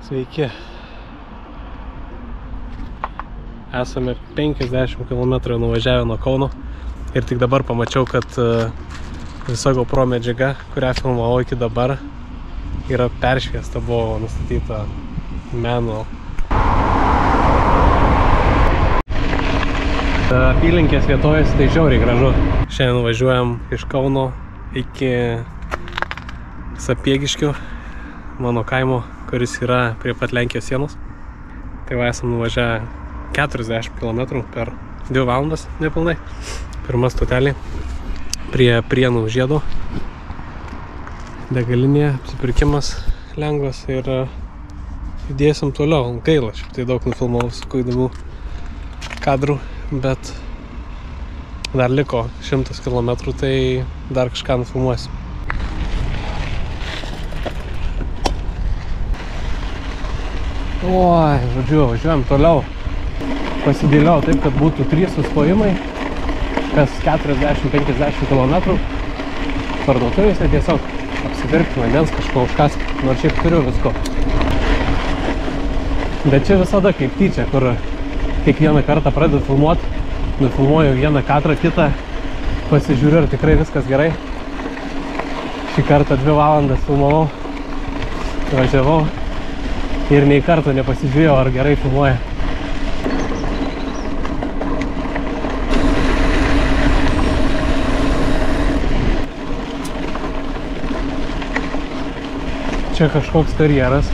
Sveiki. Esame 50 km nuvažiavę nuo Kauno ir tik dabar pamačiau, kad visa GoPro medžiaga, kurią filmavau iki dabar, yra peršviesta, buvo nustatyta manual. Apylinkės vietovės tai žiauriai gražu. Šiandien važiuojam iš Kauno iki Sapiegiškių, mano kaimo, kuris yra prie pat Lenkijos sienos. Tai va, esam nuvažiavę 40 km per 2 valandas nepilnai. Pirma stotelė prie Prienų žiedo. Degalinė, apsipirkimas lengvas ir judėsim toliau. Gaila, šiaip tai daug nufilmavau visų įdomių kadrų, bet dar liko 100 km, tai dar kažką nufilmuosiu. Oi, žodžiu, važiuojam toliau. Pasidėliau taip, kad būtų 3 sustojimai, kas 40-50 km. Parduotuvėse tiesiog apsipirkti vandens, kažko užkas, nors šiaip turiu visko. Bet čia visada kaip tyčia, kur kiekvieną kartą pradedu filmuoti, nufilmuoju vieną kadrą, kitą, pasižiūriu, ar tikrai viskas gerai. Šį kartą 2 valandas filmavau, važiavau ir nei karto nepasižiūrėjau, ar gerai filmuoja. Čia kažkoks karjeras.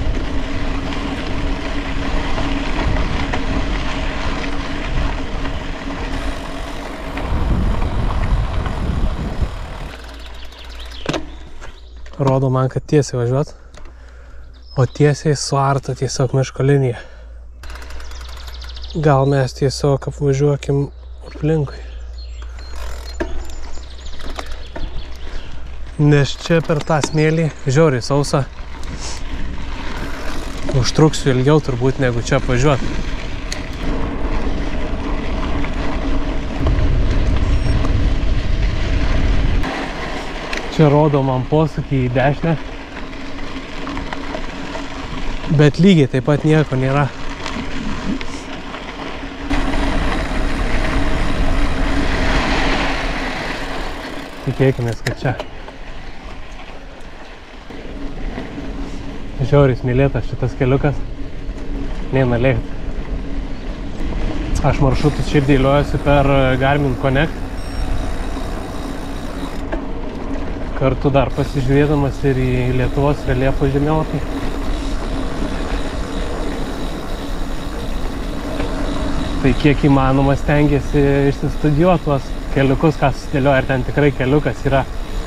Rodo man, kad tiesiai važiuot, o tiesiai suarta tiesiog miško linija. Gal mes tiesiog apvažiuokim aplinkui. Nes čia per tą smėlį žiauriai sausa. Užtruksiu ilgiau turbūt negu čia apvažiuot. Čia rodo man posūkį į dešinę, bet lygiai taip pat nieko nėra. Tikėkimės, kad čia. Žiauriai smėlėtas šitas keliukas. Neina lėkti. Aš maršrutus šiaip dėliojuosi per Garmin Connect. Kartu dar pasižiūrėdamas ir į Lietuvos reljefo žemėlapį. Tai kiek įmanoma stengiasi išsistudijuoti tuos keliukus, ką susidėlioja, ar ten tikrai keliukas yra,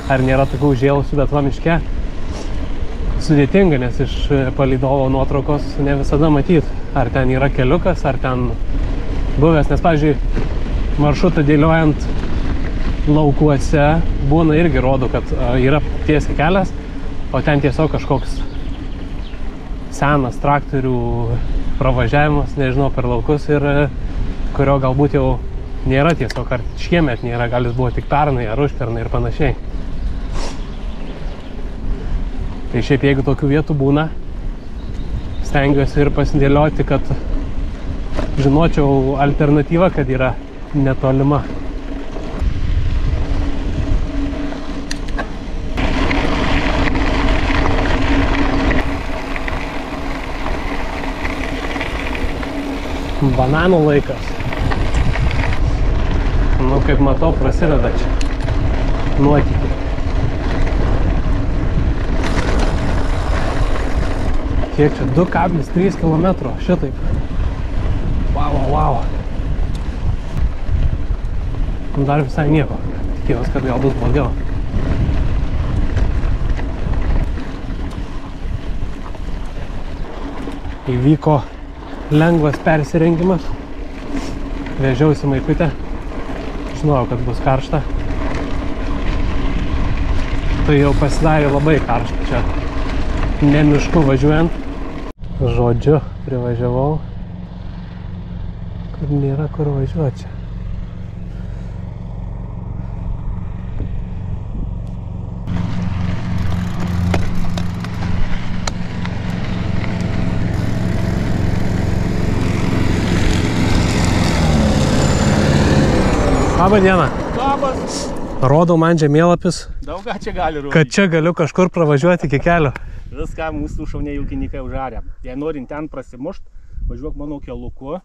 ar nėra tokių užžėlusių, bet va miške. Sudėtinga, nes iš palydovo nuotraukos ne visada matyt, ar ten yra keliukas, ar ten buvęs. Nes, pavyzdžiui, maršrutą dėliojant laukuose būna irgi rodo, kad yra tiesiai kelias, o ten tiesiog kažkoks senas traktorių pravažiavimas, nežinau, per laukus ir kurio galbūt jau nėra tiesiog, ar šiemet nėra, gal jis buvo tik pernai ar užpernai ir panašiai. Tai šiaip jeigu tokių vietų būna, stengiuosi ir pasidėlioti, kad žinočiau alternatyvą, kad yra netolima. Bananų laikas. Nu, kaip matau, prasideda čia nuotykiai. Kiek čia? 2,3 km. Šitaip. Wow. Dar visai nieko. Tikėjausi, kad gal bus blogiau. Įvyko lengvas persirengimas. Vežiausi maikutę. Žinojau, kad bus karšta. Tai jau pasidarė labai karšta čia. Ne mišku važiuojant. Žodžiu, privažiavau, kur nėra kur važiuoti čia. Labą dieną. Labas. Rodau man žemėlapis, Daug ką čia gali rodyti. kad čia galiu kažkur pravažiuoti iki kelio. Viską mūsų šauniai ūkininkai užarė. Jei norint ten prasimušt, važiuok mano keliuku.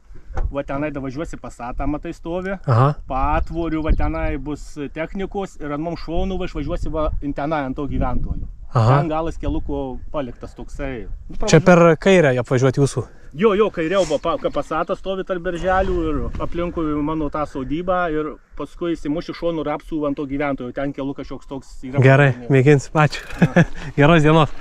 Va tenai da važiuosi Passatą, matai stovi. Aha. Patvoriu, va tenai bus technikos ir ant mums šonų važiuosi va tenai ant to gyventojų. Aha. Ten galas keliuko paliktas toksai. Čia per kairę apvažiuoti jūsų. Jo, kairiau buvo Passatas stovi tarp berželių ir aplinkui mano tą sodybą ir paskui įsimuši šonų rapsų ant to gyventojų. Ten keliukas šioks toks yra. Gerai, mėginsim. Ačiū. Geros dienos.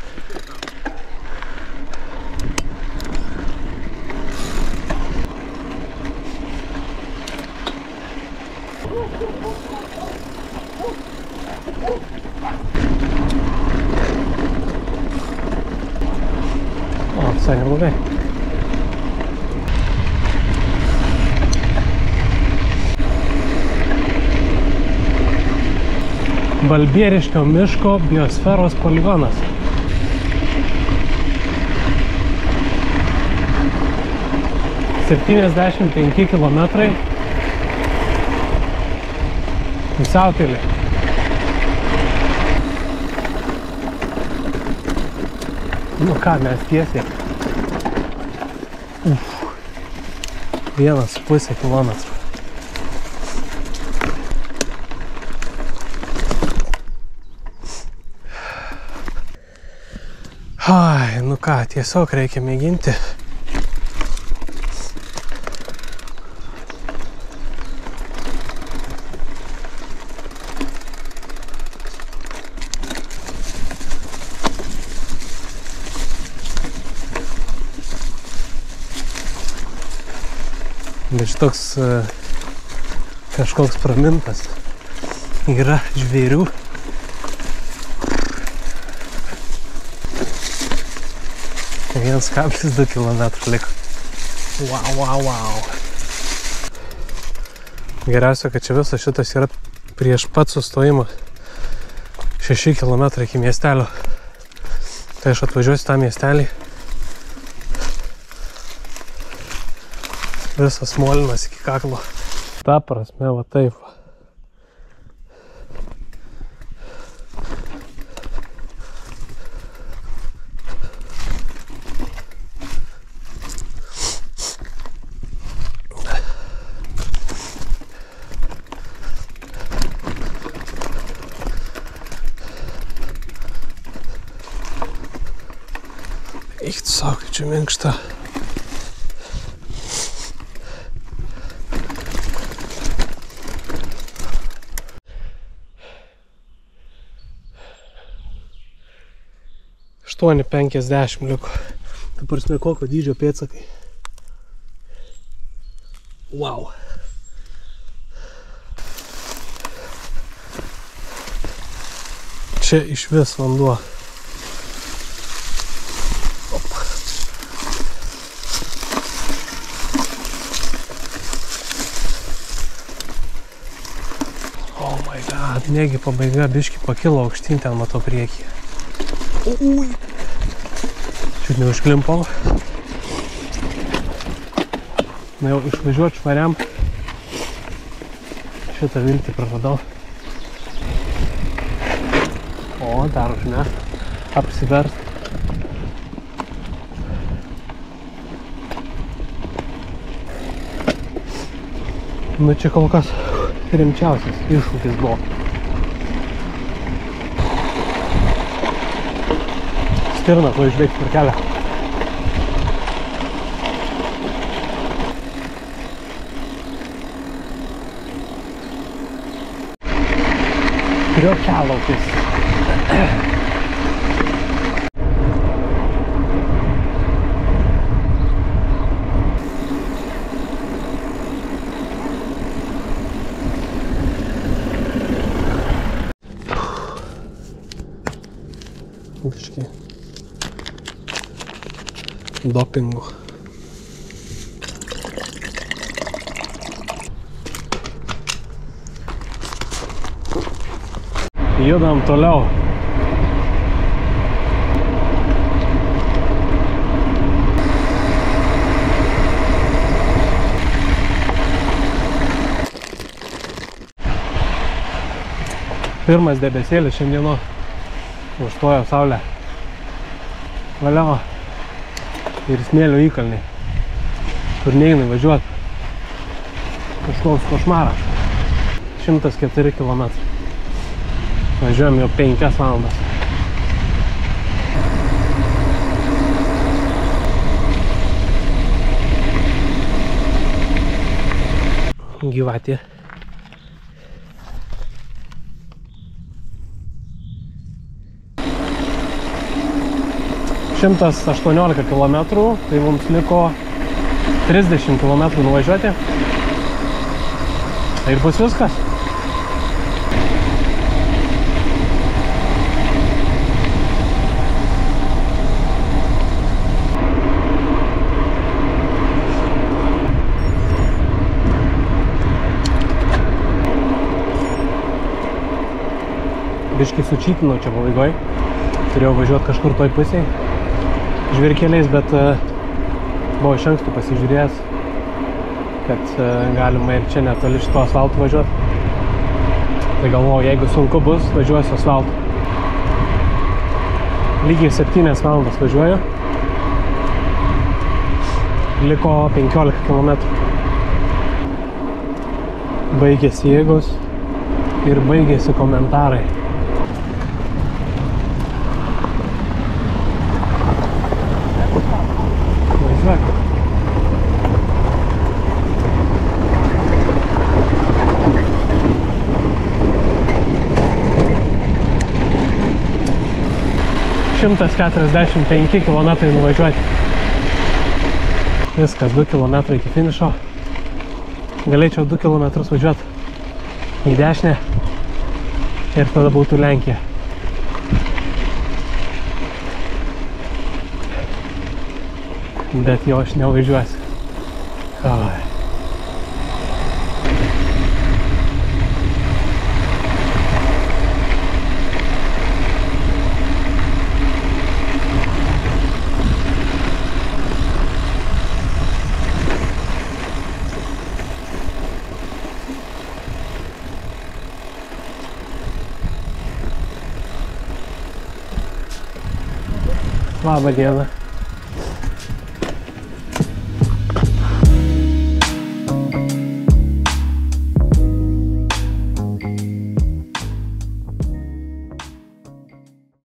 O, visai neblogai. Balbieriškio miško biosferos poligonas. $75 kilometrai. Pusiaukelė. Nu ką, mes tiesiai. 1,5 kilometrų. Ai, nu ką, tiesiog reikia mėginti. Bet šitoks kažkoks pramintas yra žvėrių. 1,2 kilometrų liko. Wow. Geriausia, kad čia visas šitas yra prieš pat sustojimą. 6 kilometrai iki miestelio. Tai aš atvažiuosiu tą miestelį. Visas molinas iki kaklo. Ta prasme, va taip. Eik tu savo, kad čia minkšta. $8,50 liko. Ta prasme, kokio dydžio pėdsakai. Wow. Čia iš vis vanduo. Oh my god, negi pabaiga biškį pakilo aukštyn, ten matau priekį. Ui. Čiut neužklimpau. Na jau išvažiuot švariam. Šitą viltį praradau. O, dar užnešt. Apsiverst. Nu čia kol kas rimčiausias iššūkis buvo. Stirna tuo išbėgs per kelią. Kriokelaukis. Biškį dopingu. Judam toliau. Pirmas debesėlis šiandieno užstojo saulę. Valio. Ir smėlio įkalniai. Kur neina važiuoti. Kažkoks košmaras. 104 km. Važiuojam jau 5 valandas. Gyvatė. Šimtas 18 kilometrų, tai mums liko 30 kilometrų nuvažiuoti. Ir bus viskas. Biškai sučytinau čia pabaigoj. Turėjau važiuoti kažkur toj pusėj žvyrkeliais, bet buvau iš anksto pasižiūrėjęs, kad galima ir čia netoli šito asfalto važiuoti. Tai galvojau, jeigu sunku bus, važiuosiu asfaltu. Lygiai 7 valandas važiuoju. Liko 15 km. Baigėsi jėgos ir baigėsi komentarai. Šimtas 45 km nuvažiuoti. Viskas, 2 km iki finišo. Galėčiau 2 km važiuoti į dešinę ir tada būtų Lenkija. Bet jo aš nevažiuosiu. Labą dieną.